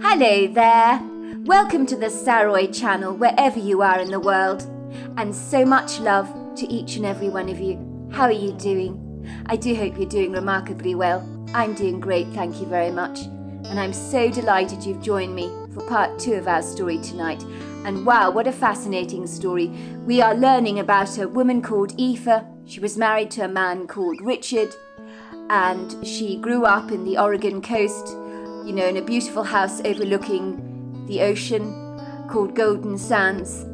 Hello there! Welcome to the Saroy channel wherever you are in the world, and so much love to each and every one of you. How are you doing? I do hope you're doing remarkably well. I'm doing great, thank you very much, and I'm so delighted you've joined me for part 2 of our story tonight. And wow, what a fascinating story. We are learning about a woman called Aoife. She was married to a man called Richard, and she grew up in the Oregon coast, in a beautiful house overlooking the ocean called Golden Sands.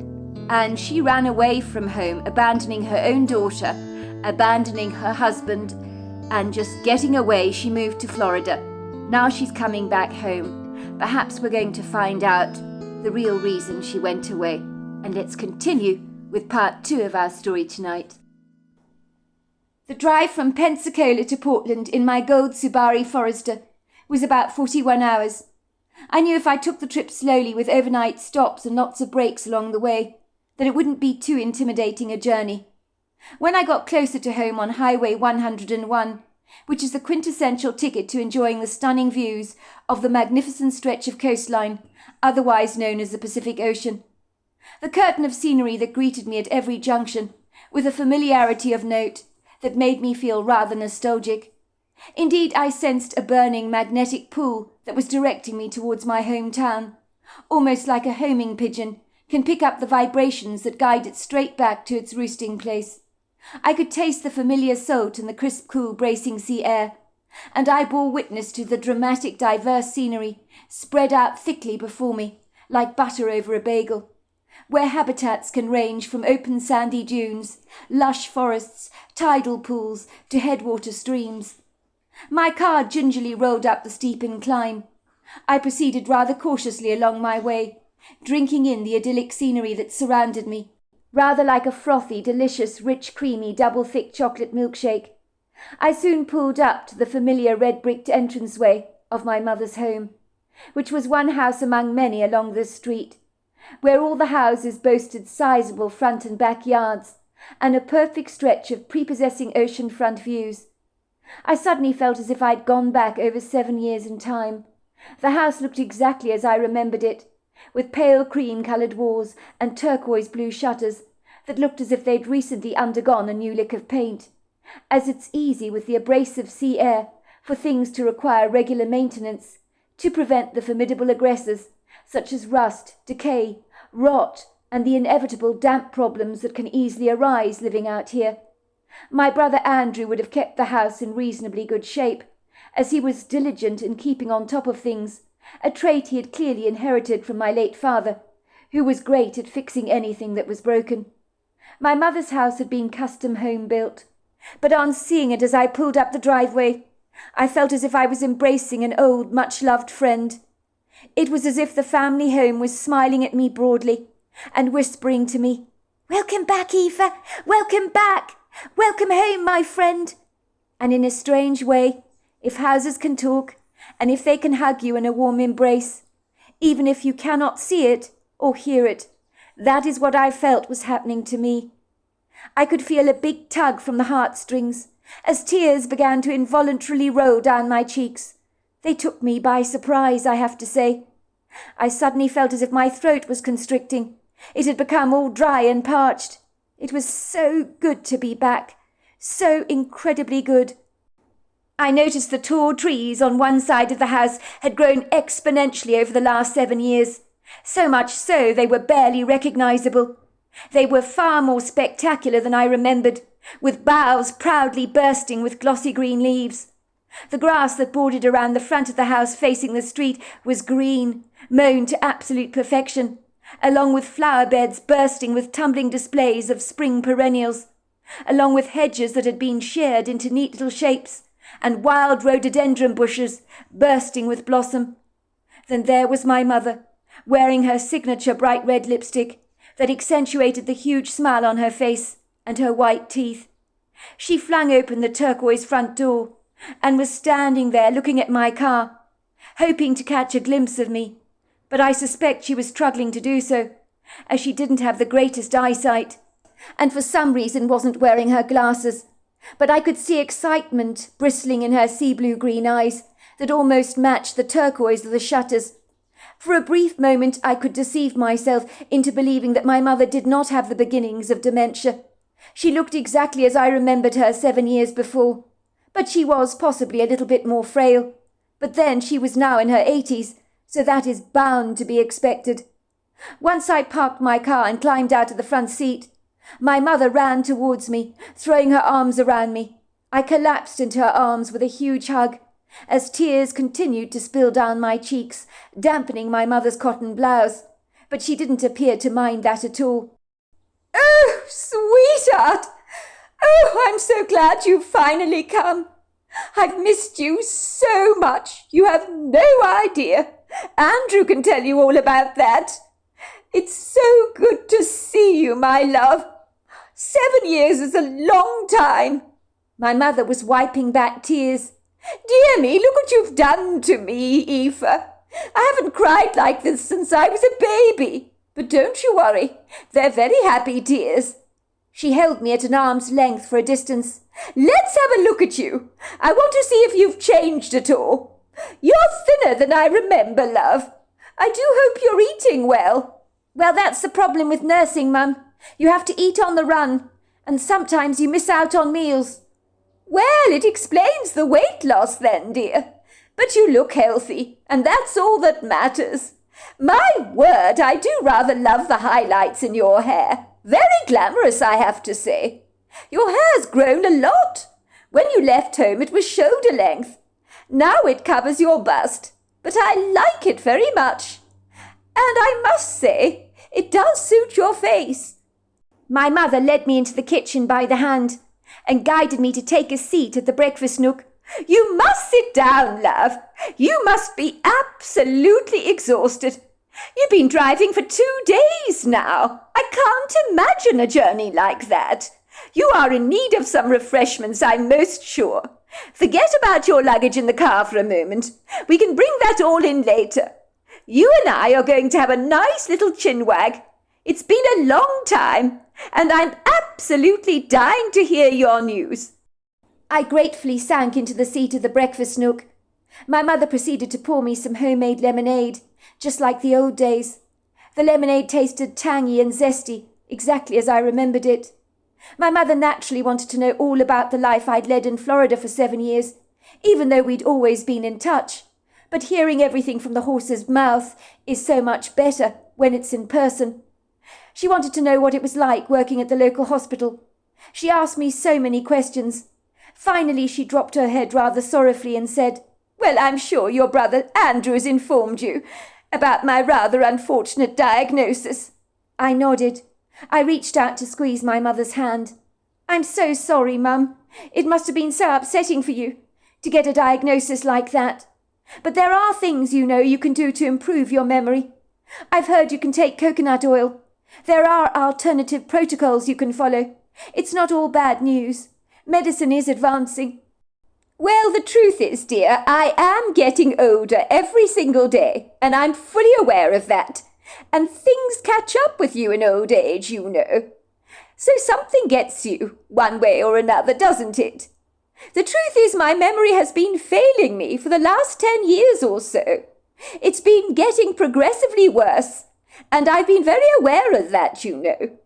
And she ran away from home, abandoning her own daughter, abandoning her husband, and just getting away. She moved to Florida. Now she's coming back home. Perhaps we're going to find out the real reason she went away. And let's continue with part 2 of our story tonight. The drive from Pensacola to Portland in my gold Subaru Forester was about 41 hours. I knew if I took the trip slowly with overnight stops and lots of breaks along the way, that it wouldn't be too intimidating a journey. When I got closer to home on Highway 101, which is the quintessential ticket to enjoying the stunning views of the magnificent stretch of coastline, otherwise known as the Pacific Ocean, the curtain of scenery that greeted me at every junction, with a familiarity of note that made me feel rather nostalgic. Indeed, I sensed a burning magnetic pull that was directing me towards my hometown, almost like a homing pigeon can pick up the vibrations that guide it straight back to its roosting place. I could taste the familiar salt in the crisp, cool, bracing sea air, and I bore witness to the dramatic, diverse scenery spread out thickly before me, like butter over a bagel, where habitats can range from open sandy dunes, lush forests, tidal pools, to headwater streams. My car gingerly rolled up the steep incline. I proceeded rather cautiously along my way, drinking in the idyllic scenery that surrounded me, rather like a frothy, delicious, rich, creamy, double-thick chocolate milkshake. I soon pulled up to the familiar red-bricked entranceway of my mother's home, which was one house among many along this street, where all the houses boasted sizable front and back yards, and a perfect stretch of prepossessing ocean-front views. I suddenly felt as if I'd gone back over 7 years in time. The house looked exactly as I remembered it, with pale cream-coloured walls and turquoise-blue shutters that looked as if they'd recently undergone a new lick of paint, as it's easy with the abrasive sea air for things to require regular maintenance to prevent the formidable aggressors such as rust, decay, rot, and the inevitable damp problems that can easily arise living out here. My brother Andrew would have kept the house in reasonably good shape, as he was diligent in keeping on top of things, a trait he had clearly inherited from my late father, who was great at fixing anything that was broken. My mother's house had been custom home built, but on seeing it as I pulled up the driveway, I felt as if I was embracing an old, much-loved friend. It was as if the family home was smiling at me broadly and whispering to me, "Welcome back, Aoife! Welcome back! Welcome home, my friend!" And in a strange way, if houses can talk, and if they can hug you in a warm embrace, even if you cannot see it or hear it, that is what I felt was happening to me. I could feel a big tug from the heartstrings, as tears began to involuntarily roll down my cheeks. They took me by surprise, I have to say. I suddenly felt as if my throat was constricting. It had become all dry and parched. It was so good to be back, so incredibly good. I noticed the tall trees on one side of the house had grown exponentially over the last 7 years, so much so they were barely recognizable. They were far more spectacular than I remembered, with boughs proudly bursting with glossy green leaves. The grass that bordered around the front of the house facing the street was green, mown to absolute perfection, along with flower beds bursting with tumbling displays of spring perennials, along with hedges that had been sheared into neat little shapes, and wild rhododendron bushes bursting with blossom. Then there was my mother, wearing her signature bright red lipstick that accentuated the huge smile on her face and her white teeth. She flung open the turquoise front door and was standing there looking at my car, hoping to catch a glimpse of me, but I suspect she was struggling to do so, as she didn't have the greatest eyesight, and for some reason wasn't wearing her glasses. But I could see excitement bristling in her sea blue green eyes that almost matched the turquoise of the shutters, For a brief moment I could deceive myself into believing that my mother did not have the beginnings of dementia. She looked exactly as I remembered her 7 years before, but she was possibly a little bit more frail. But then she was now in her 80s, so that is bound to be expected. Once I parked my car and climbed out of the front seat. My mother ran towards me, throwing her arms around me. I collapsed into her arms with a huge hug, as tears continued to spill down my cheeks, dampening my mother's cotton blouse. But she didn't appear to mind that at all. "Oh, sweetheart! Oh, I'm so glad you've finally come. I've missed you so much. You have no idea. Andrew can tell you all about that. It's so good to see you, my love. 7 years is a long time." My mother was wiping back tears. "Dear me, look what you've done to me, Aoife. I haven't cried like this since I was a baby. But don't you worry. They're very happy tears." She held me at an arm's length for a distance. "Let's have a look at you. I want to see if you've changed at all. You're thinner than I remember, love. I do hope you're eating well." "Well, that's the problem with nursing, Mum. You have to eat on the run, and sometimes you miss out on meals." "Well, it explains the weight loss then, dear. But you look healthy, and that's all that matters. My word, I do rather love the highlights in your hair. Very glamorous, I have to say. Your hair's grown a lot. When you left home, it was shoulder length. Now it covers your bust, but I like it very much. And I must say, it does suit your face." My mother led me into the kitchen by the hand and guided me to take a seat at the breakfast nook. "You must sit down, love. You must be absolutely exhausted. You've been driving for 2 days now. I can't imagine a journey like that. You are in need of some refreshments, I'm most sure. Forget about your luggage in the car for a moment. We can bring that all in later. You and I are going to have a nice little chinwag. It's been a long time, and I'm absolutely dying to hear your news." I gratefully sank into the seat of the breakfast nook. My mother proceeded to pour me some homemade lemonade, just like the old days. The lemonade tasted tangy and zesty, exactly as I remembered it. My mother naturally wanted to know all about the life I'd led in Florida for 7 years, even though we'd always been in touch. But hearing everything from the horse's mouth is so much better when it's in person. She wanted to know what it was like working at the local hospital. She asked me so many questions. Finally, she dropped her head rather sorrowfully and said, "Well, I'm sure your brother Andrew has informed you about my rather unfortunate diagnosis." I nodded. I reached out to squeeze my mother's hand. "I'm so sorry, Mum. It must have been so upsetting for you to get a diagnosis like that. But there are things, you know, you can do to improve your memory. I've heard you can take coconut oil. There are alternative protocols you can follow. It's not all bad news. Medicine is advancing." "Well, the truth is, dear, I am getting older every single day, and I'm fully aware of that. And things catch up with you in old age, you know. So something gets you, one way or another, doesn't it? The truth is my memory has been failing me for the last 10 years or so. It's been getting progressively worse, and I've been very aware of that, you know.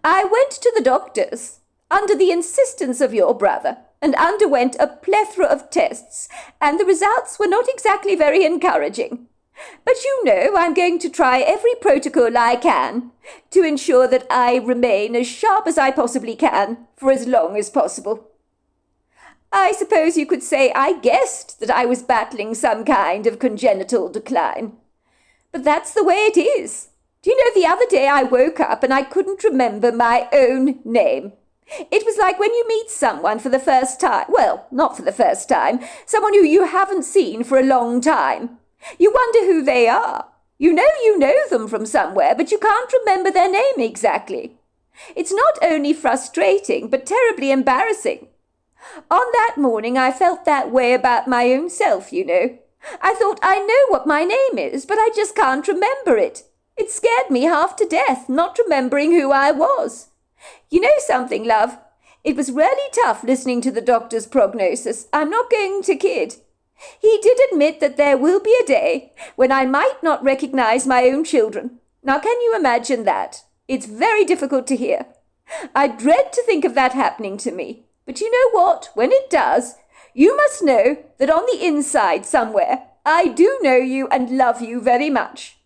I went to the doctors, under the insistence of your brother, and underwent a plethora of tests, and the results were not exactly very encouraging. But you know I'm going to try every protocol I can to ensure that I remain as sharp as I possibly can for as long as possible. I suppose you could say I guessed that I was battling some kind of congenital decline. But that's the way it is. Do you know, the other day I woke up and I couldn't remember my own name. It was like when you meet someone for the first time. Well, not for the first time. Someone who you haven't seen for a long time. You wonder who they are. You know them from somewhere, but you can't remember their name exactly. It's not only frustrating, but terribly embarrassing. On that morning I felt that way about my own self, you know. I thought I know what my name is, but I just can't remember it. It scared me half to death, not remembering who I was. You know something, love? It was really tough listening to the doctor's prognosis. I'm not going to kid. He did admit that there will be a day when I might not recognize my own children. Now, can you imagine that? It's very difficult to hear. I dread to think of that happening to me. But you know what? When it does, you must know that on the inside somewhere, I do know you and love you very much.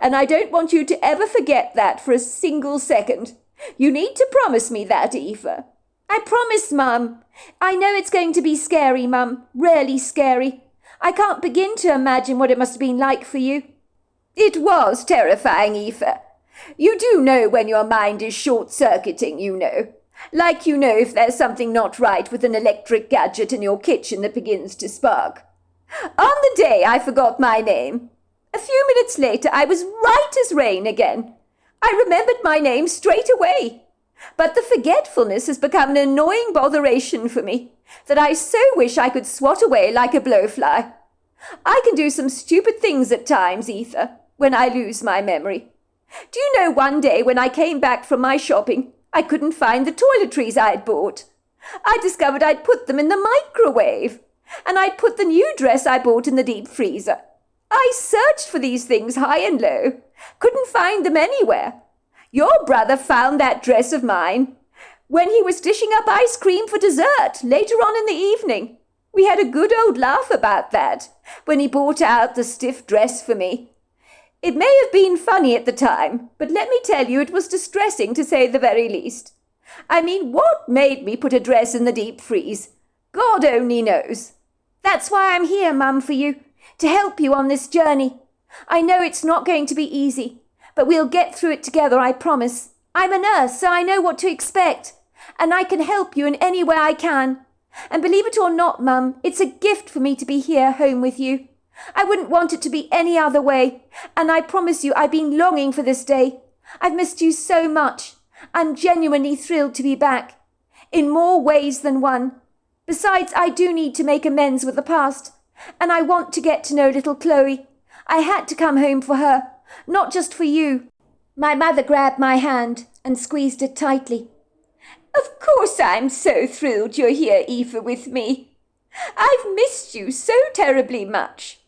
And I don't want you to ever forget that for a single second. You need to promise me that, Aoife. I promise, Mum. I know it's going to be scary, Mum. Really scary. I can't begin to imagine what it must have been like for you. It was terrifying, Aoife. You do know when your mind is short-circuiting, you know. Like you know if there's something not right with an electric gadget in your kitchen that begins to spark. On the day I forgot my name, a few minutes later I was right as rain again. I remembered my name straight away. But the forgetfulness has become an annoying botheration for me that I so wish I could swat away like a blowfly. I can do some stupid things at times, Aoife, when I lose my memory. Do you know one day when I came back from my shopping, I couldn't find the toiletries I'd bought. I discovered I'd put them in the microwave, and I'd put the new dress I bought in the deep freezer. I searched for these things high and low, couldn't find them anywhere. Your brother found that dress of mine when he was dishing up ice cream for dessert later on in the evening. We had a good old laugh about that when he brought out the stiff dress for me. It may have been funny at the time, but let me tell you it was distressing to say the very least. I mean, what made me put a dress in the deep freeze? God only knows. That's why I'm here, Mum, for you, to help you on this journey. I know it's not going to be easy, but we'll get through it together, I promise. I'm a nurse, so I know what to expect, and I can help you in any way I can. And believe it or not, Mum, it's a gift for me to be here home with you. I wouldn't want it to be any other way, and I promise you I've been longing for this day. I've missed you so much. I'm genuinely thrilled to be back, in more ways than one. Besides, I do need to make amends with the past, and I want to get to know little Chloe. I had to come home for her, not just for you. My mother grabbed my hand and squeezed it tightly. Of course I'm so thrilled you're here, Aoife, with me. I've missed you so terribly much.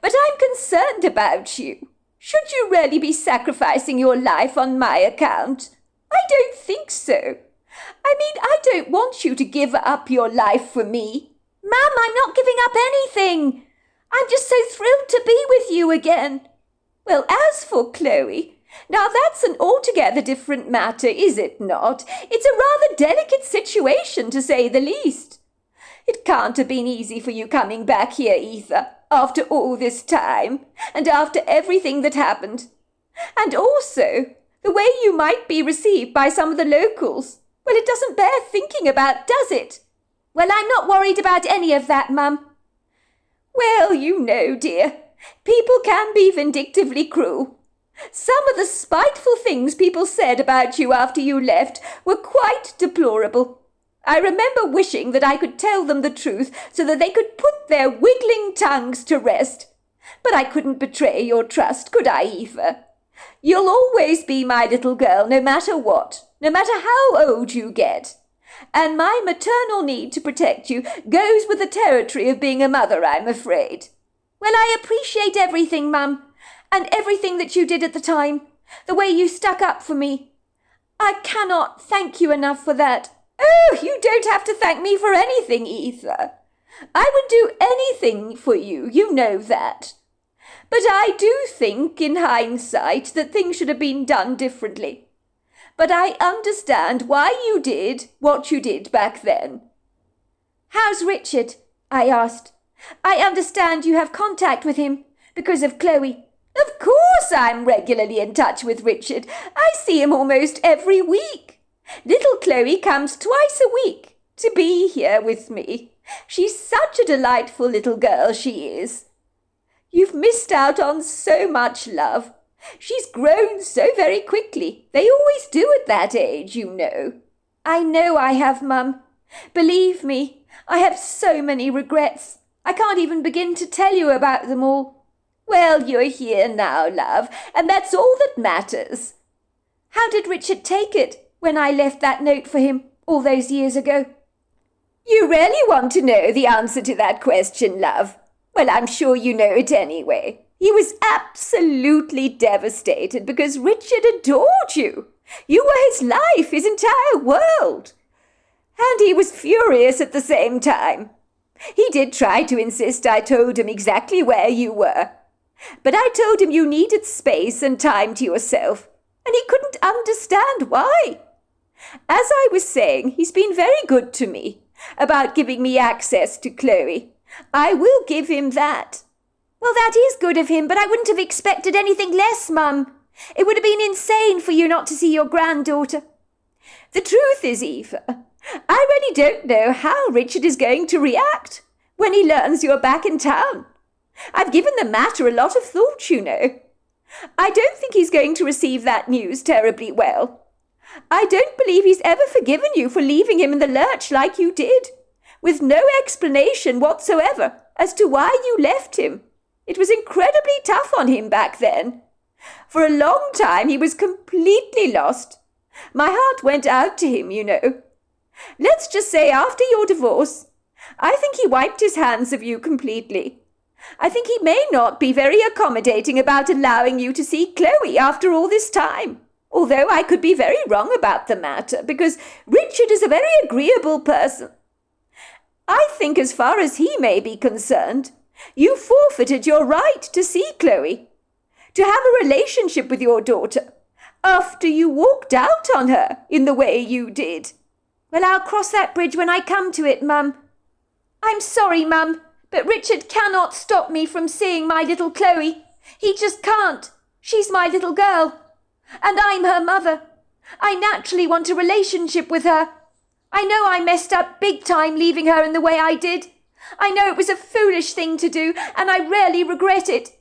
But I'm concerned about you. Should you really be sacrificing your life on my account? I don't think so. I mean, I don't want you to give up your life for me. Mum, I'm not giving up anything. I'm just so thrilled to be with you again. Well, as for Chloe, now that's an altogether different matter, is it not? It's a rather delicate situation, to say the least. It can't have been easy for you coming back here, Aoife, after all this time, and after everything that happened. And also, the way you might be received by some of the locals. Well, it doesn't bear thinking about, does it? Well, I'm not worried about any of that, Mum. Well, you know, dear, people can be vindictively cruel. Some of the spiteful things people said about you after you left were quite deplorable. I remember wishing that I could tell them the truth so that they could put their wiggling tongues to rest. But I couldn't betray your trust, could I, Aoife? You'll always be my little girl, no matter what, no matter how old you get. And my maternal need to protect you goes with the territory of being a mother, I'm afraid. Well, I appreciate everything, Mum, and everything that you did at the time, the way you stuck up for me. I cannot thank you enough for that. Oh, you don't have to thank me for anything, Aoife. I would do anything for you, you know that. But I do think, in hindsight, that things should have been done differently. But I understand why you did what you did back then. How's Richard? I asked. I understand you have contact with him because of Chloe. Of course I'm regularly in touch with Richard. I see him almost every week. Little Chloe comes twice a week to be here with me. She's such a delightful little girl, she is. You've missed out on so much love. She's grown so very quickly. They always do at that age, you know. I know I have, Mum. Believe me, I have so many regrets. I can't even begin to tell you about them all. Well, you're here now, love, and that's all that matters. How did Richard take it when I left that note for him all those years ago? You really want to know the answer to that question, love? Well, I'm sure you know it anyway. He was absolutely devastated because Richard adored you. You were his life, his entire world. And he was furious at the same time. He did try to insist I told him exactly where you were. But I told him you needed space and time to yourself, and he couldn't understand why. As I was saying, he's been very good to me about giving me access to Chloe. I will give him that. Well, that is good of him, but I wouldn't have expected anything less, Mum. It would have been insane for you not to see your granddaughter. The truth is, Eva, I really don't know how Richard is going to react when he learns you're back in town. I've given the matter a lot of thought, you know. I don't think he's going to receive that news terribly well. I don't believe he's ever forgiven you for leaving him in the lurch like you did, with no explanation whatsoever as to why you left him. It was incredibly tough on him back then. For a long time he was completely lost. My heart went out to him, you know. Let's just say after your divorce, I think he wiped his hands of you completely. I think he may not be very accommodating about allowing you to see Chloe after all this time, although I could be very wrong about the matter, because Richard is a very agreeable person. I think as far as he may be concerned, you forfeited your right to see Chloe, to have a relationship with your daughter, after you walked out on her in the way you did. Well, I'll cross that bridge when I come to it, Mum. I'm sorry, Mum, but Richard cannot stop me from seeing my little Chloe. He just can't. She's my little girl, and I'm her mother. I naturally want a relationship with her. I know I messed up big time leaving her in the way I did. I know it was a foolish thing to do, and I really regret it.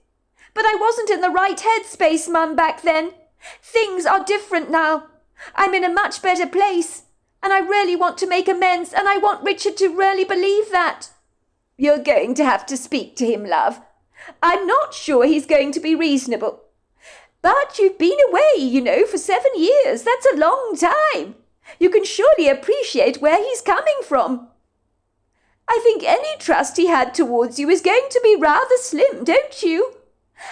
But I wasn't in the right headspace, Mum, back then. Things are different now. I'm in a much better place, and I really want to make amends, and I want Richard to really believe that. You're going to have to speak to him, love. I'm not sure he's going to be reasonable. But you've been away, you know, for 7 years. That's a long time. You can surely appreciate where he's coming from. I think any trust he had towards you is going to be rather slim, don't you?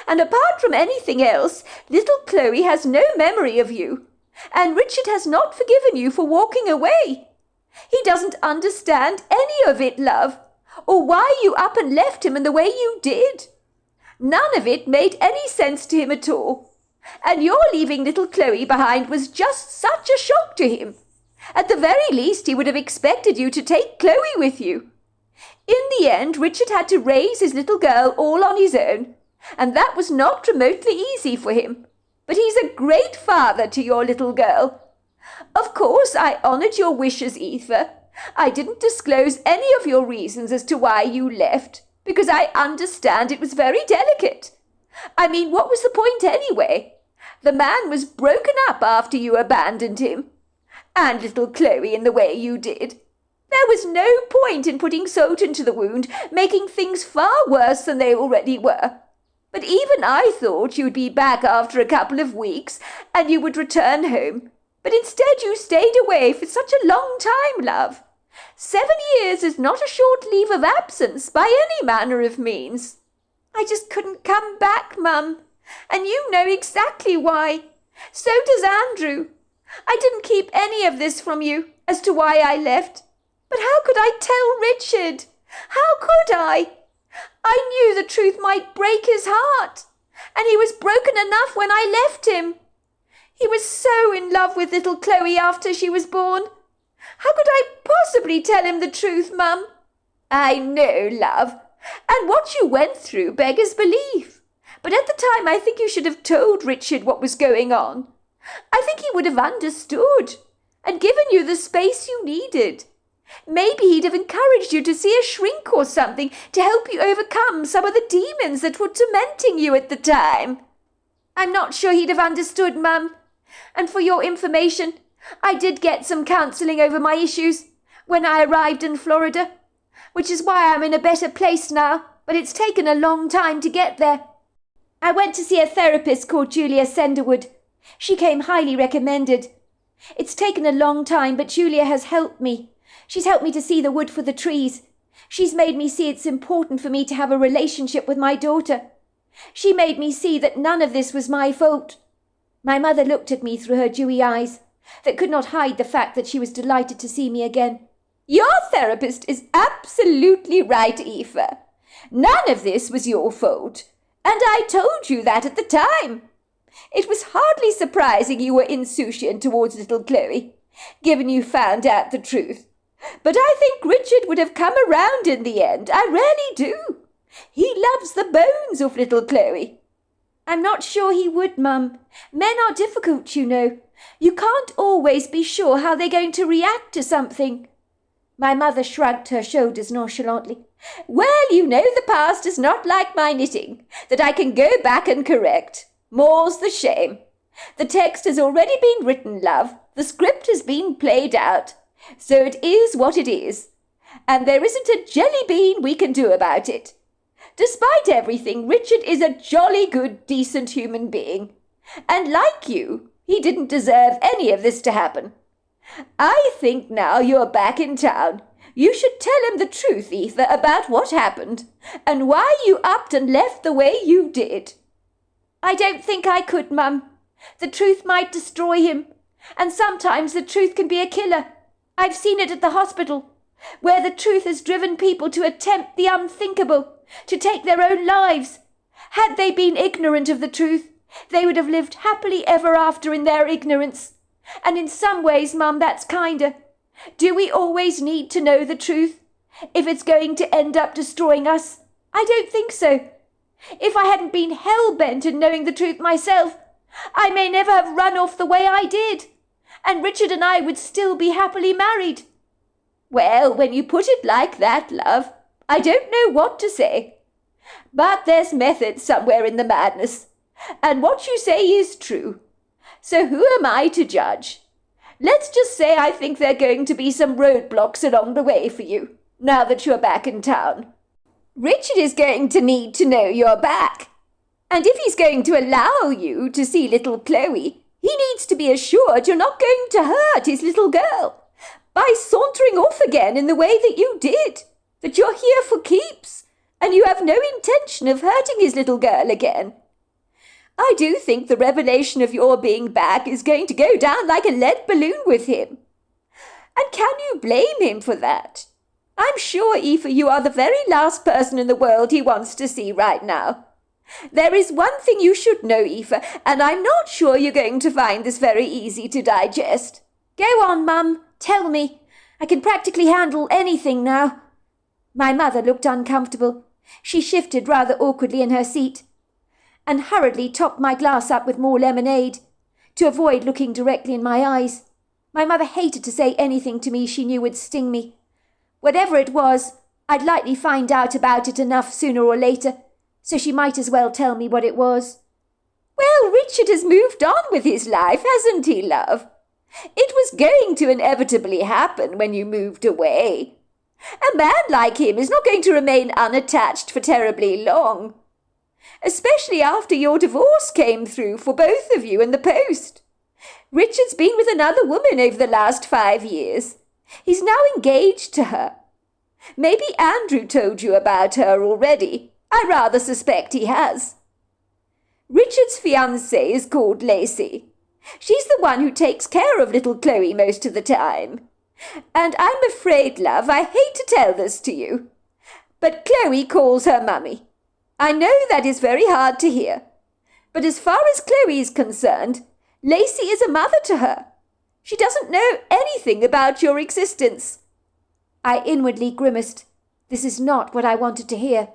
And apart from anything else, little Chloe has no memory of you, and Richard has not forgiven you for walking away. He doesn't understand any of it, love, or why you up and left him in the way you did. None of it made any sense to him at all, and your leaving little Chloe behind was just such a shock to him. At the very least, he would have expected you to take Chloe with you. In the end, Richard had to raise his little girl all on his own, and that was not remotely easy for him. But he's a great father to your little girl. Of course, I honoured your wishes, Eva. I didn't disclose any of your reasons as to why you left, because I understand it was very delicate. I mean, what was the point anyway? The man was broken up after you abandoned him, and little Chloe in the way you did. There was no point in putting salt into the wound, making things far worse than they already were. But even I thought you'd be back after a couple of weeks, and you would return home. But instead you stayed away for such a long time, love. 7 years is not a short leave of absence by any manner of means. I just couldn't come back, Mum, and you know exactly why. So does Andrew. I didn't keep any of this from you as to why I left. But how could I tell Richard? How could I? I knew the truth might break his heart, and he was broken enough when I left him. He was so in love with little Chloe after she was born. How could I possibly tell him the truth, Mum? I know, love, and what you went through beggars belief. But at the time I think you should have told Richard what was going on. I think he would have understood and given you the space you needed. Maybe he'd have encouraged you to see a shrink or something to help you overcome some of the demons that were tormenting you at the time. I'm not sure he'd have understood, Mum. And for your information, I did get some counselling over my issues when I arrived in Florida, which is why I'm in a better place now, but it's taken a long time to get there. I went to see a therapist called Julia Senderwood. She came highly recommended. It's taken a long time, but Julia has helped me. She's helped me to see the wood for the trees. She's made me see it's important for me to have a relationship with my daughter. She made me see that none of this was my fault. My mother looked at me through her dewy eyes that could not hide the fact that she was delighted to see me again. Your therapist is absolutely right, Aoife. None of this was your fault, and I told you that at the time. It was hardly surprising you were insouciant towards little Chloe, given you found out the truth. But I think Richard would have come around in the end. I really do. He loves the bones of little Chloe. I'm not sure he would, Mum. Men are difficult, you know. You can't always be sure how they're going to react to something. My mother shrugged her shoulders nonchalantly. Well, you know the past is not like my knitting, that I can go back and correct. More's the shame. The text has already been written, love. The script has been played out. So it is what it is. And there isn't a jelly bean we can do about it. Despite everything, Richard is a jolly good, decent human being. And like you, he didn't deserve any of this to happen. I think now you're back in town, you should tell him the truth, Aoife, about what happened, and why you upped and left the way you did. I don't think I could, Mum. The truth might destroy him, and sometimes the truth can be a killer. I've seen it at the hospital, where the truth has driven people to attempt the unthinkable, to take their own lives. Had they been ignorant of the truth, they would have lived happily ever after in their ignorance. And in some ways, Mum, that's kinder. Do we always need to know the truth, if it's going to end up destroying us? I don't think so. If I hadn't been hell-bent in knowing the truth myself, I may never have run off the way I did, and Richard and I would still be happily married. Well, when you put it like that, love, I don't know what to say. But there's method somewhere in the madness, and what you say is true. So who am I to judge? Let's just say I think there are going to be some roadblocks along the way for you, now that you're back in town. Richard is going to need to know you're back. And if he's going to allow you to see little Chloe, he needs to be assured you're not going to hurt his little girl by sauntering off again in the way that you did, that you're here for keeps, and you have no intention of hurting his little girl again. I do think the revelation of your being back is going to go down like a lead balloon with him. And can you blame him for that? I'm sure, Aoife, you are the very last person in the world he wants to see right now. There is one thing you should know, Aoife, and I'm not sure you're going to find this very easy to digest. Go on, Mum, tell me. I can practically handle anything now. My mother looked uncomfortable. She shifted rather awkwardly in her seat, and hurriedly topped my glass up with more lemonade, to avoid looking directly in my eyes. My mother hated to say anything to me she knew would sting me. Whatever it was, I'd likely find out about it enough sooner or later, so she might as well tell me what it was. Well, Richard has moved on with his life, hasn't he, love? It was going to inevitably happen when you moved away. A man like him is not going to remain unattached for terribly long, especially after your divorce came through for both of you in the post. Richard's been with another woman over the last 5 years. He's now engaged to her. Maybe Andrew told you about her already. I rather suspect he has. Richard's fiancée is called Lacey. She's the one who takes care of little Chloe most of the time. And I'm afraid, love, I hate to tell this to you, but Chloe calls her mummy. I know that is very hard to hear, but as far as Chloe is concerned, Lacey is a mother to her. She doesn't know anything about your existence. I inwardly grimaced. This is not what I wanted to hear.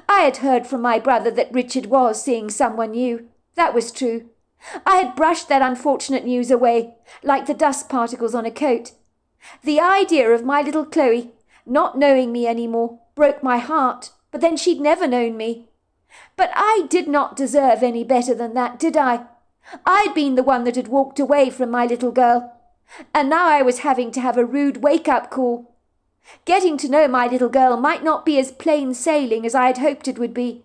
I had heard from my brother that Richard was seeing someone new. That was true. I had brushed that unfortunate news away, like the dust particles on a coat. The idea of my little Chloe not knowing me any more broke my heart, but then she'd never known me. But I did not deserve any better than that, did I? I'd been the one that had walked away from my little girl, and now I was having to have a rude wake-up call. Getting to know my little girl might not be as plain sailing as I had hoped it would be.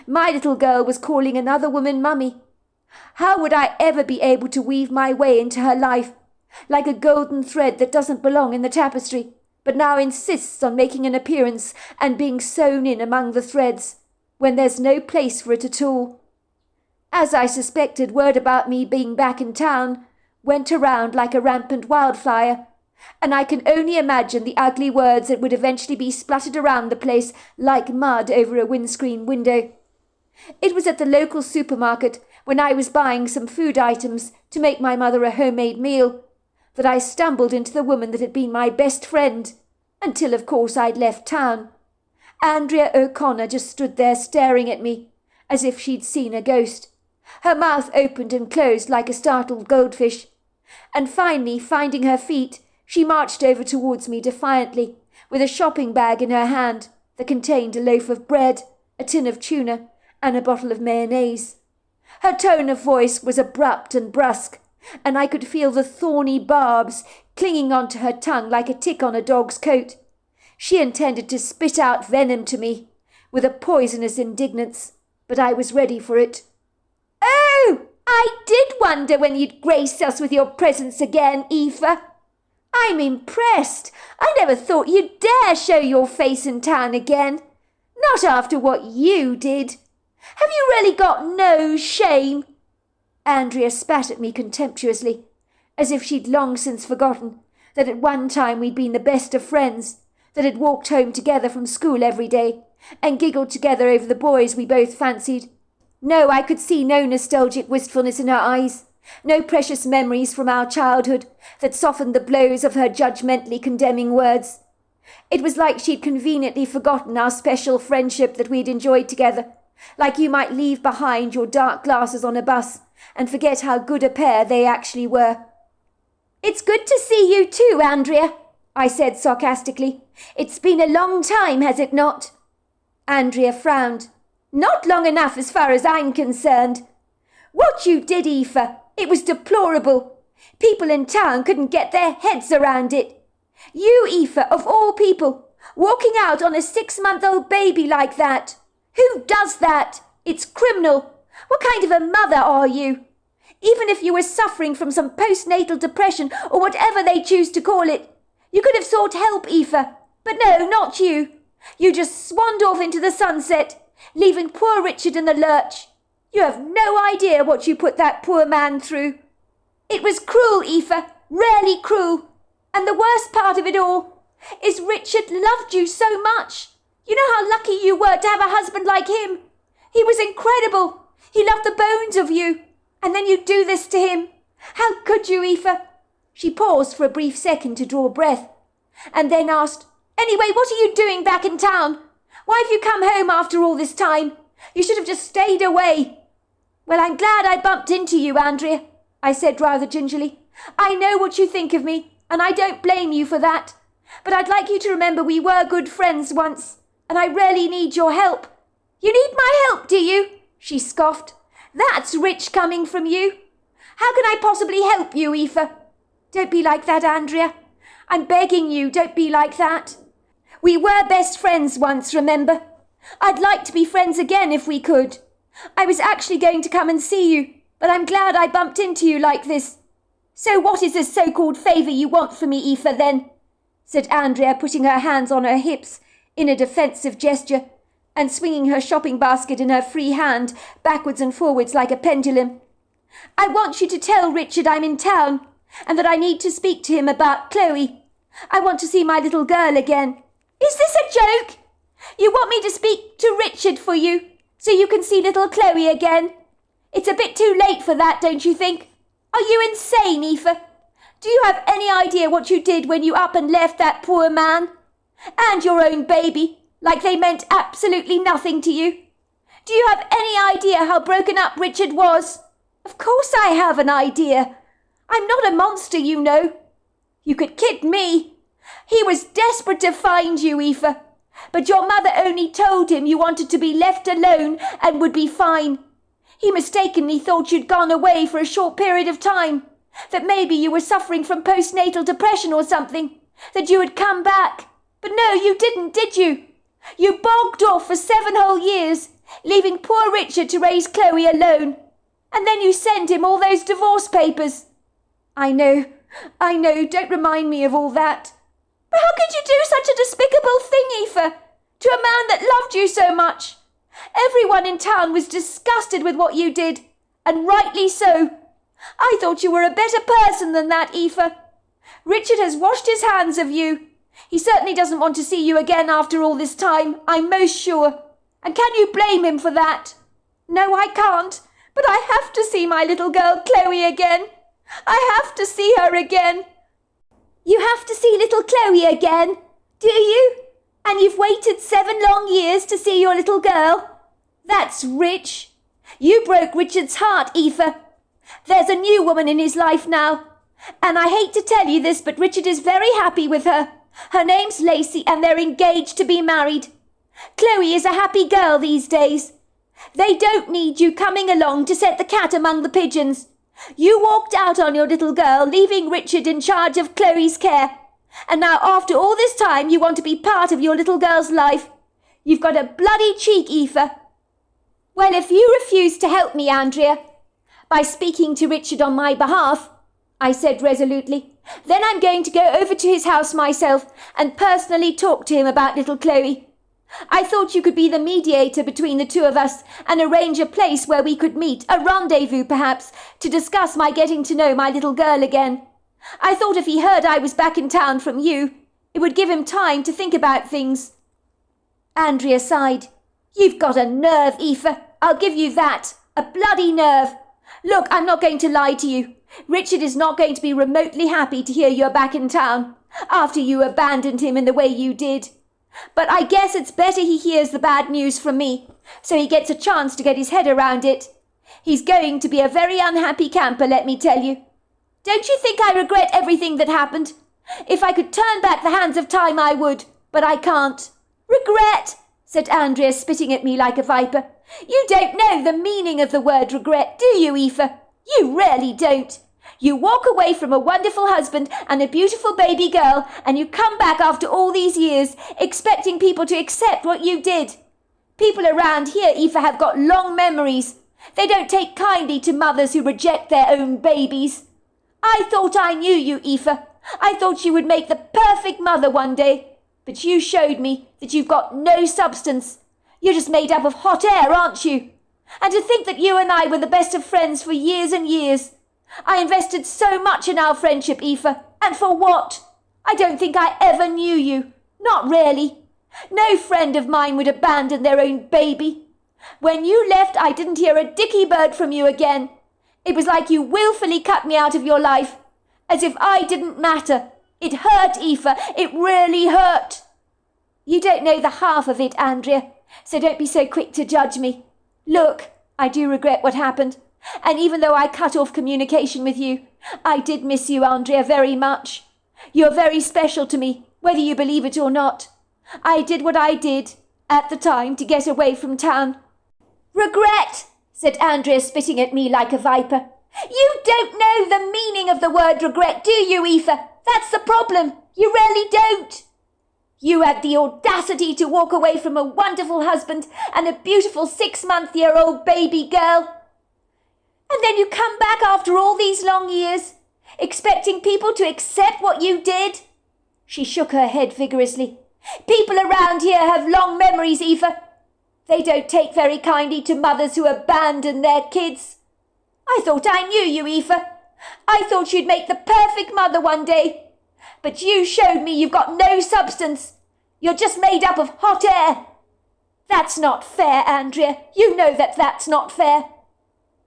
My little girl was calling another woman mummy. How would I ever be able to weave my way into her life, like a golden thread that doesn't belong in the tapestry? but now insists on making an appearance and being sewn in among the threads, when there's no place for it at all. As I suspected, word about me being back in town went around like a rampant wildfire, and I can only imagine the ugly words that would eventually be spluttered around the place like mud over a windscreen window. It was at the local supermarket, when I was buying some food items to make my mother a homemade meal, that I stumbled into the woman that had been my best friend, until of course I'd left town. Andrea O'Connor just stood there staring at me, as if she'd seen a ghost. Her mouth opened and closed like a startled goldfish, and finally, finding her feet, she marched over towards me defiantly, with a shopping bag in her hand that contained a loaf of bread, a tin of tuna, and a bottle of mayonnaise. Her tone of voice was abrupt and brusque, and I could feel the thorny barbs clinging onto her tongue like a tick on a dog's coat. She intended to spit out venom to me, with a poisonous indignance, but I was ready for it. "Oh, I did wonder when you'd grace us with your presence again, Aoife. I'm impressed. I never thought you'd dare show your face in town again. Not after what you did. Have you really got no shame?" Andrea spat at me contemptuously, as if she'd long since forgotten that at one time we'd been the best of friends, that had walked home together from school every day, and giggled together over the boys we both fancied. No, I could see no nostalgic wistfulness in her eyes, no precious memories from our childhood that softened the blows of her judgmentally condemning words. It was like she'd conveniently forgotten our special friendship that we'd enjoyed together, like you might leave behind your dark glasses on a bus and forget how good a pair they actually were. "It's good to see you too, Andrea," I said sarcastically. "It's been a long time, has it not?" Andrea frowned. "Not long enough as far as I'm concerned. What you did, Aoife, it was deplorable. People in town couldn't get their heads around it. You, Aoife, of all people, walking out on a 6-month-old baby like that. Who does that? It's criminal. What kind of a mother are you? Even if you were suffering from some postnatal depression or whatever they choose to call it, you could have sought help, Aoife. But no, not you. You just swanned off into the sunset, leaving poor Richard in the lurch. You have no idea what you put that poor man through. It was cruel, Aoife, really cruel. And the worst part of it all is Richard loved you so much. You know how lucky you were to have a husband like him. He was incredible. He loved the bones of you. And then you do this to him. How could you, Aoife?" She paused for a brief second to draw breath, and then asked, "Anyway, what are you doing back in town? Why have you come home after all this time? You should have just stayed away." "Well, I'm glad I bumped into you, Andrea," I said rather gingerly. "I know what you think of me, and I don't blame you for that. But I'd like you to remember we were good friends once, and I really need your help." "You need my help, do you?" she scoffed. "That's rich coming from you. How can I possibly help you, Aoife?" "Don't be like that, Andrea. I'm begging you, don't be like that. We were best friends once, remember? I'd like to be friends again if we could. I was actually going to come and see you, but I'm glad I bumped into you like this. So what is this so-called favour you want from me, Aoife, then?" said Andrea, putting her hands on her hips in a defensive gesture and swinging her shopping basket in her free hand backwards and forwards like a pendulum. "I want you to tell Richard I'm in town and that I need to speak to him about Chloe. I want to see my little girl again." "Is this a joke? You want me to speak to Richard for you so you can see little Chloe again? It's a bit too late for that, don't you think? Are you insane, Aoife? Do you have any idea what you did when you up and left that poor man? And your own baby, like they meant absolutely nothing to you? Do you have any idea how broken up Richard was?" "Of course I have an idea. I'm not a monster, you know. You could kid me. He was desperate to find you, Aoife. But your mother only told him you wanted to be left alone and would be fine. He mistakenly thought you'd gone away for a short period of time, that maybe you were suffering from postnatal depression or something, that you had come back. But no, you didn't, did you? You bogged off for 7 whole years, leaving poor Richard to raise Chloe alone. And then you sent him all those divorce papers." I know, don't remind me of all that." How could you do such a despicable thing, Aoife? To a man that loved you so much. Everyone in town was disgusted with what you did, and rightly so. I thought you were a better person than that, Aoife. Richard has washed his hands of you. He certainly doesn't want to see you again after all this time, I'm most sure. And can you blame him for that? No, I can't. But I have to see my little girl Chloe again. I have to see her again. You have to see little Chloe again, do you? And you've waited 7 long years to see your little girl? That's rich. You broke Richard's heart, Aoife. There's a new woman in his life now. And I hate to tell you this, but Richard is very happy with her. Her name's Lacey, and they're engaged to be married. Chloe is a happy girl these days. They don't need you coming along to set the cat among the pigeons. You walked out on your little girl, leaving Richard in charge of Chloe's care. And now after all this time you want to be part of your little girl's life. You've got a bloody cheek, Aoife. Well, if you refuse to help me, Andrea, by speaking to Richard on my behalf, I said resolutely, then I'm going to go over to his house myself and personally talk to him about little Chloe. I thought you could be the mediator between the two of us and arrange a place where we could meet, a rendezvous perhaps, to discuss my getting to know my little girl again. I thought if he heard I was back in town from you, it would give him time to think about things. Andrea sighed. You've got a nerve, Aoife. I'll give you that. A bloody nerve. Look, I'm not going to lie to you. Richard is not going to be remotely happy to hear you're back in town, after you abandoned him in the way you did. But I guess it's better he hears the bad news from me, so he gets a chance to get his head around it. He's going to be a very unhappy camper, let me tell you. Don't you think I regret everything that happened? If I could turn back the hands of time, I would, but I can't. Regret, said Andrea, spitting at me like a viper. You don't know the meaning of the word regret, do you, Aoife? You really don't. You walk away from a wonderful husband and a beautiful baby girl, and you come back after all these years, expecting people to accept what you did. People around here, Aoife, have got long memories. They don't take kindly to mothers who reject their own babies. I thought I knew you, Aoife. I thought you would make the perfect mother one day. But you showed me that you've got no substance. You're just made up of hot air, aren't you? And to think that you and I were the best of friends for years and years. I invested so much in our friendship, Aoife. And for what? I don't think I ever knew you. Not really. No friend of mine would abandon their own baby. When you left, I didn't hear a dicky bird from you again. It was like you willfully cut me out of your life. As if I didn't matter. It hurt, Aoife. It really hurt. You don't know the half of it, Andrea, so don't be so quick to judge me. Look, I do regret what happened. And even though I cut off communication with you, I did miss you, Andrea, very much. You're very special to me, whether you believe it or not. I did what I did, at the time, to get away from town. Regret, said Andrea, spitting at me like a viper. You don't know the meaning of the word regret, do you, Aoife? That's the problem. You really don't. You had the audacity to walk away from a wonderful husband and a beautiful 6-month-old baby girl. And then you come back after all these long years, expecting people to accept what you did? She shook her head vigorously. People around here have long memories, Aoife. They don't take very kindly to mothers who abandon their kids. I thought I knew you, Aoife. I thought you'd make the perfect mother one day. But you showed me you've got no substance. You're just made up of hot air. That's not fair, Andrea. You know that that's not fair.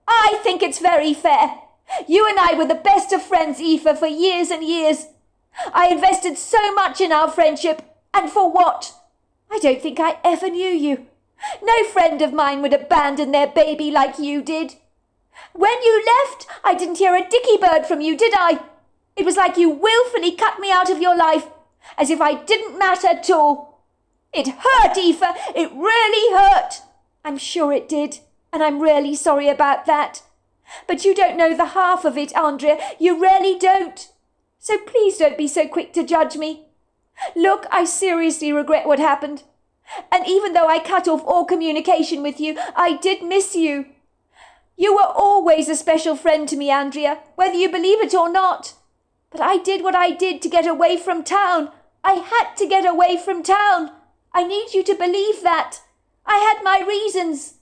I think it's very fair. You and I were the best of friends, Aoife, for years and years. I invested so much in our friendship, and for what? I don't think I ever knew you. No friend of mine would abandon their baby like you did. When you left, I didn't hear a dicky bird from you, did I? It was like you willfully cut me out of your life, as if I didn't matter at all. It hurt, Aoife. It really hurt. I'm sure it did. And I'm really sorry about that. But you don't know the half of it, Andrea. You really don't. So please don't be so quick to judge me. Look, I seriously regret what happened. And even though I cut off all communication with you, I did miss you. You were always a special friend to me, Andrea, whether you believe it or not. But I did what I did to get away from town. I had to get away from town. I need you to believe that. I had my reasons.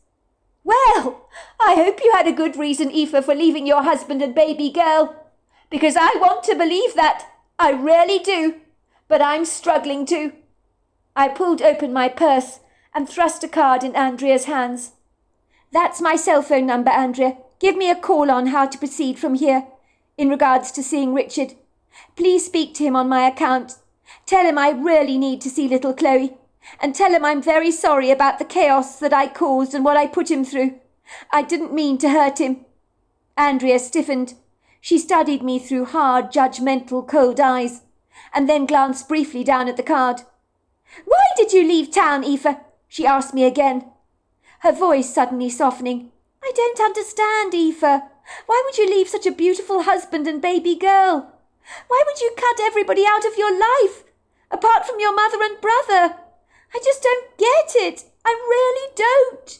Well, I hope you had a good reason, Aoife, for leaving your husband and baby girl. Because I want to believe that. I really do. But I'm struggling to. I pulled open my purse and thrust a card in Andrea's hands. That's my cell phone number, Andrea. Give me a call on how to proceed from here. In regards to seeing Richard. Please speak to him on my account. Tell him I really need to see little Chloe. And tell him I'm very sorry about the chaos that I caused and what I put him through. I didn't mean to hurt him. Andrea stiffened. She studied me through hard, judgmental, cold eyes, and then glanced briefly down at the card. Why did you leave town, Aoife? She asked me again, her voice suddenly softening. I don't understand, Aoife. Why would you leave such a beautiful husband and baby girl? Why would you cut everybody out of your life, apart from your mother and brother? I just don't get it. I really don't.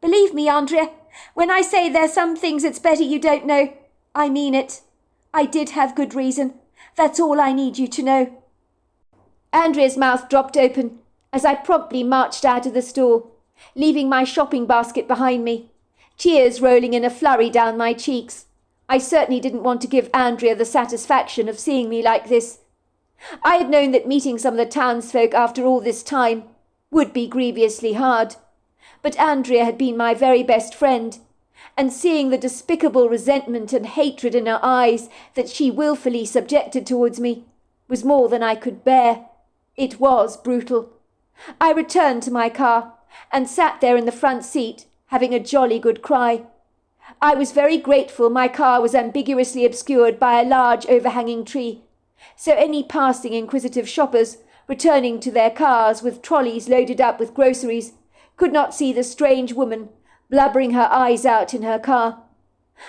Believe me, Andrea, when I say there's some things it's better you don't know, I mean it. I did have good reason. That's all I need you to know. Andrea's mouth dropped open as I promptly marched out of the store, leaving my shopping basket behind me, tears rolling in a flurry down my cheeks. I certainly didn't want to give Andrea the satisfaction of seeing me like this. I had known that meeting some of the townsfolk after all this time would be grievously hard, but Andrea had been my very best friend, and seeing the despicable resentment and hatred in her eyes that she wilfully subjected towards me was more than I could bear. It was brutal. I returned to my car and sat there in the front seat, having a jolly good cry. I was very grateful my car was ambiguously obscured by a large overhanging tree, so any passing inquisitive shoppers returning to their cars with trolleys loaded up with groceries could not see the strange woman blubbering her eyes out in her car.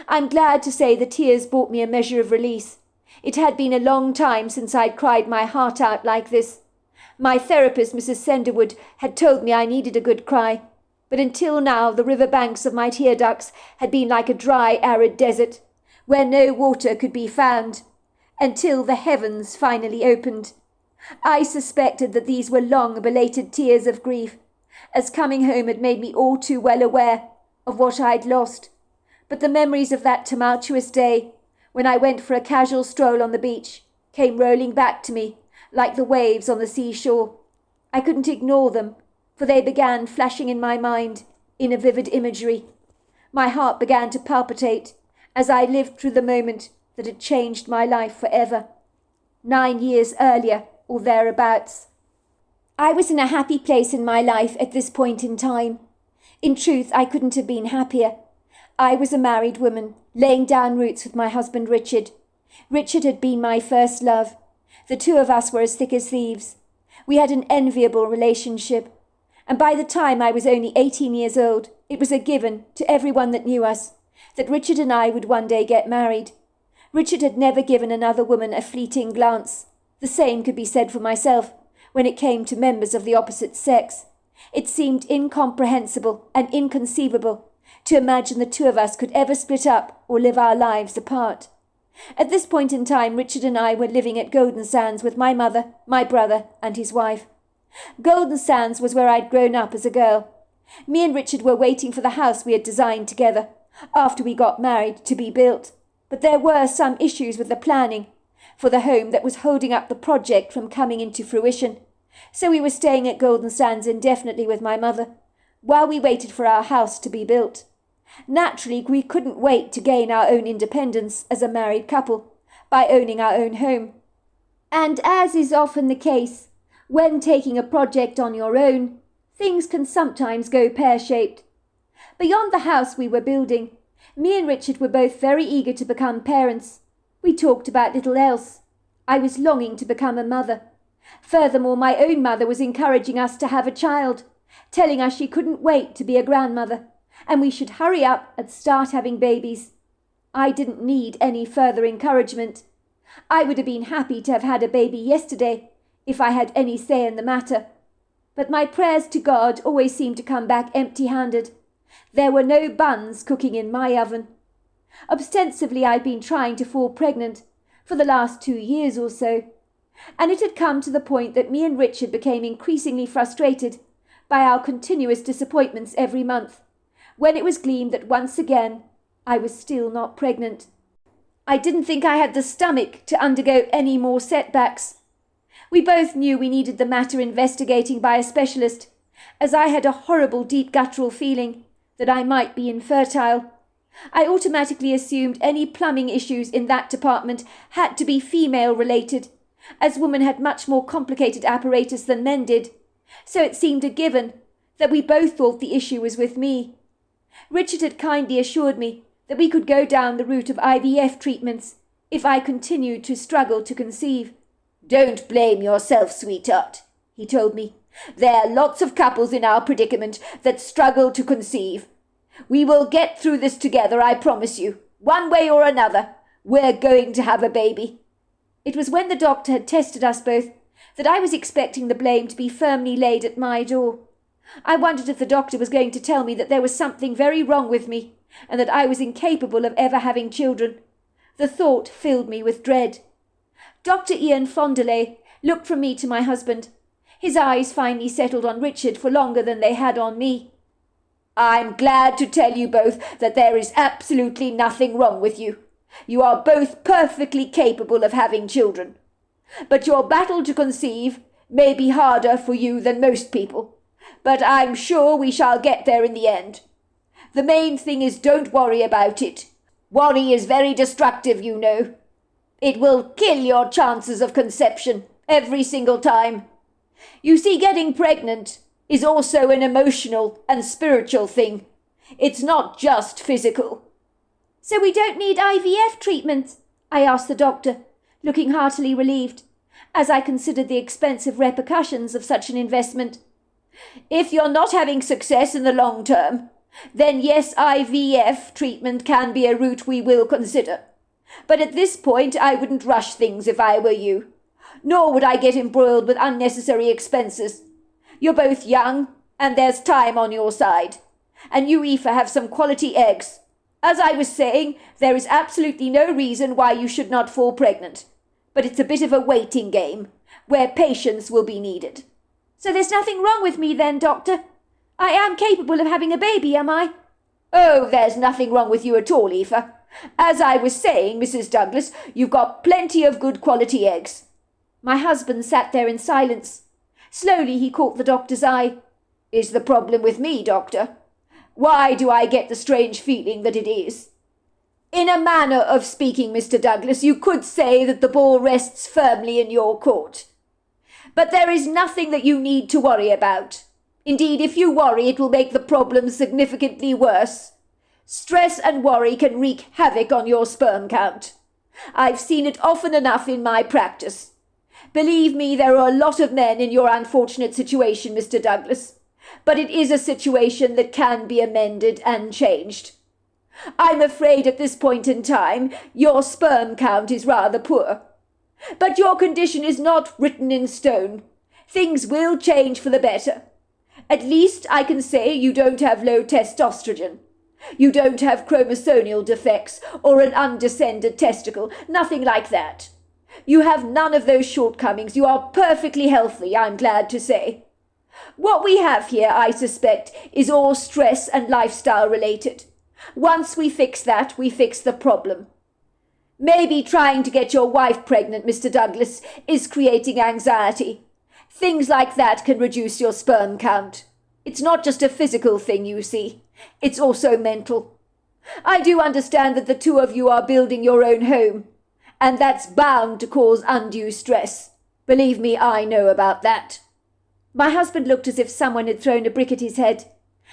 I'm glad to say the tears brought me a measure of release. It had been a long time since I'd cried my heart out like this. My therapist, Mrs. Senderwood, had told me I needed a good cry, but until now the river banks of my tear ducts had been like a dry, arid desert, where no water could be found, until the heavens finally opened. I suspected that these were long, belated tears of grief, as coming home had made me all too well aware of what I'd lost. But the memories of that tumultuous day, when I went for a casual stroll on the beach, came rolling back to me, like the waves on the seashore. I couldn't ignore them, for they began flashing in my mind in a vivid imagery. My heart began to palpitate as I lived through the moment that had changed my life forever. 9 years earlier, or thereabouts. I was in a happy place in my life at this point in time. In truth, I couldn't have been happier. I was a married woman, laying down roots with my husband Richard. Richard had been my first love. The two of us were as thick as thieves. We had an enviable relationship, and by the time I was only 18 years old, it was a given to everyone that knew us that Richard and I would one day get married. Richard had never given another woman a fleeting glance. The same could be said for myself when it came to members of the opposite sex. It seemed incomprehensible and inconceivable to imagine the two of us could ever split up or live our lives apart. At this point in time, Richard and I were living at Golden Sands with my mother, my brother, and his wife. Golden Sands was where I'd grown up as a girl. Me and Richard were waiting for the house we had designed together, after we got married, to be built. But there were some issues with the planning for the home that was holding up the project from coming into fruition. So we were staying at Golden Sands indefinitely with my mother, while we waited for our house to be built. Naturally, we couldn't wait to gain our own independence as a married couple by owning our own home. And as is often the case, when taking a project on your own, things can sometimes go pear-shaped. Beyond the house we were building, me and Richard were both very eager to become parents. We talked about little else. I was longing to become a mother. Furthermore, my own mother was encouraging us to have a child, telling us she couldn't wait to be a grandmother, and we should hurry up and start having babies. I didn't need any further encouragement. I would have been happy to have had a baby yesterday, if I had any say in the matter. But my prayers to God always seemed to come back empty-handed. There were no buns cooking in my oven. Ostensibly I'd been trying to fall pregnant for the last 2 years or so. and it had come to the point that me and Richard became increasingly frustrated by our continuous disappointments every month, when it was gleaned that once again I was still not pregnant. I didn't think I had the stomach to undergo any more setbacks. We both knew we needed the matter investigating by a specialist, as I had a horrible deep guttural feeling that I might be infertile. I automatically assumed any plumbing issues in that department had to be female-related, as women had much more complicated apparatus than men did, so it seemed a given that we both thought the issue was with me. Richard had kindly assured me that we could go down the route of IVF treatments if I continued to struggle to conceive. "Don't blame yourself, sweetheart," he told me. "There are lots of couples in our predicament that struggle to conceive. We will get through this together, I promise you. One way or another, we're going to have a baby." It was when the doctor had tested us both that I was expecting the blame to be firmly laid at my door. I wondered if the doctor was going to tell me that there was something very wrong with me, and that I was incapable of ever having children. The thought filled me with dread. Dr. Ian Fondelay looked from me to my husband. His eyes finally settled on Richard for longer than they had on me. "I'm glad to tell you both that there is absolutely nothing wrong with you. You are both perfectly capable of having children. But your battle to conceive may be harder for you than most people. But I'm sure we shall get there in the end. The main thing is don't worry about it. Worry is very destructive, you know. It will kill your chances of conception every single time. You see, getting pregnant is also an emotional and spiritual thing. It's not just physical." "So we don't need IVF treatment?" I asked the doctor, looking heartily relieved, as I considered the expensive repercussions of such an investment. "If you're not having success in the long term, then yes, IVF treatment can be a route we will consider. But at this point I wouldn't rush things if I were you. Nor would I get embroiled with unnecessary expenses. You're both young, and there's time on your side. And you, Aoife, have some quality eggs. As I was saying, there is absolutely no reason why you should not fall pregnant. But it's a bit of a waiting game, where patience will be needed." "So there's nothing wrong with me then, doctor? I am capable of having a baby, am I?" "Oh, there's nothing wrong with you at all, Aoife. As I was saying, Mrs. Douglas, you've got plenty of good quality eggs." My husband sat there in silence. Slowly he caught the doctor's eye. "Is the problem with me, doctor? Why do I get the strange feeling that it is?" "In a manner of speaking, Mr. Douglas, you could say that the ball rests firmly in your court. But there is nothing that you need to worry about. Indeed, if you worry, it will make the problem significantly worse. Stress and worry can wreak havoc on your sperm count. I've seen it often enough in my practice. Believe me, there are a lot of men in your unfortunate situation, Mr. Douglas, but it is a situation that can be amended and changed. I'm afraid at this point in time, your sperm count is rather poor. But your condition is not written in stone. Things will change for the better. At least I can say you don't have low testosterone. You don't have chromosomal defects or an undescended testicle, nothing like that. You have none of those shortcomings. You are perfectly healthy, I'm glad to say. What we have here, I suspect, is all stress and lifestyle related. Once we fix that, we fix the problem. Maybe trying to get your wife pregnant, Mr. Douglas, is creating anxiety. Things like that can reduce your sperm count. It's not just a physical thing, you see. It's also mental. I do understand that the two of you are building your own home, and that's bound to cause undue stress. Believe me, I know about that." My husband looked as if someone had thrown a brick at his head,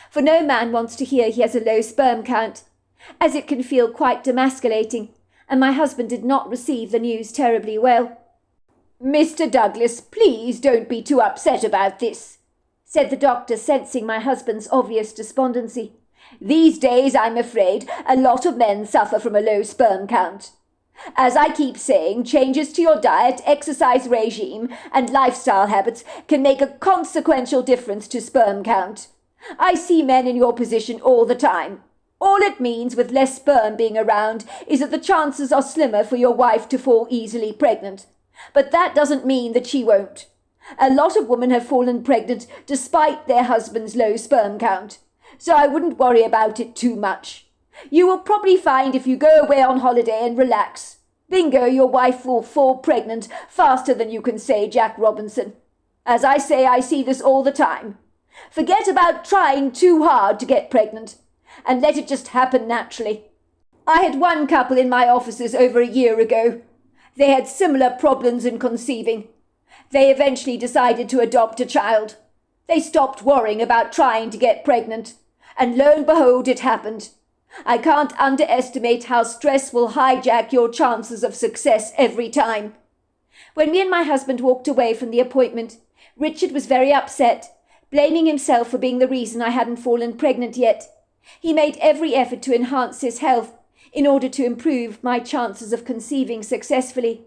for no man wants to hear he has a low sperm count, as it can feel quite demasculating, and my husband did not receive the news terribly well. "Mr. Douglas, please don't be too upset about this," said the doctor, sensing my husband's obvious despondency. "These days, I'm afraid, a lot of men suffer from a low sperm count. As I keep saying, changes to your diet, exercise regime, and lifestyle habits can make a consequential difference to sperm count. I see men in your position all the time. All it means with less sperm being around is that the chances are slimmer for your wife to fall easily pregnant. But that doesn't mean that she won't. A lot of women have fallen pregnant despite their husband's low sperm count, so I wouldn't worry about it too much. You will probably find if you go away on holiday and relax, bingo, your wife will fall pregnant faster than you can say Jack Robinson. As I say, I see this all the time. Forget about trying too hard to get pregnant, and let it just happen naturally. I had one couple in my offices over a year ago. They had similar problems in conceiving. They eventually decided to adopt a child. They stopped worrying about trying to get pregnant, and lo and behold, it happened. I can't underestimate how stress will hijack your chances of success every time. When me and my husband walked away from the appointment, Richard was very upset, blaming himself for being the reason I hadn't fallen pregnant yet. He made every effort to enhance his health in order to improve my chances of conceiving successfully.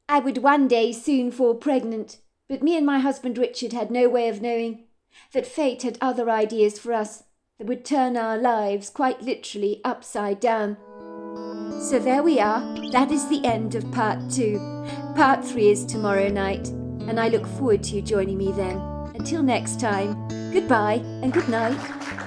I would one day soon fall pregnant, but me and my husband Richard had no way of knowing that fate had other ideas for us that would turn our lives quite literally upside down. So there we are. That is the end of part 2. Part 3 is tomorrow night, and I look forward to you joining me then. Until next time, goodbye and good night.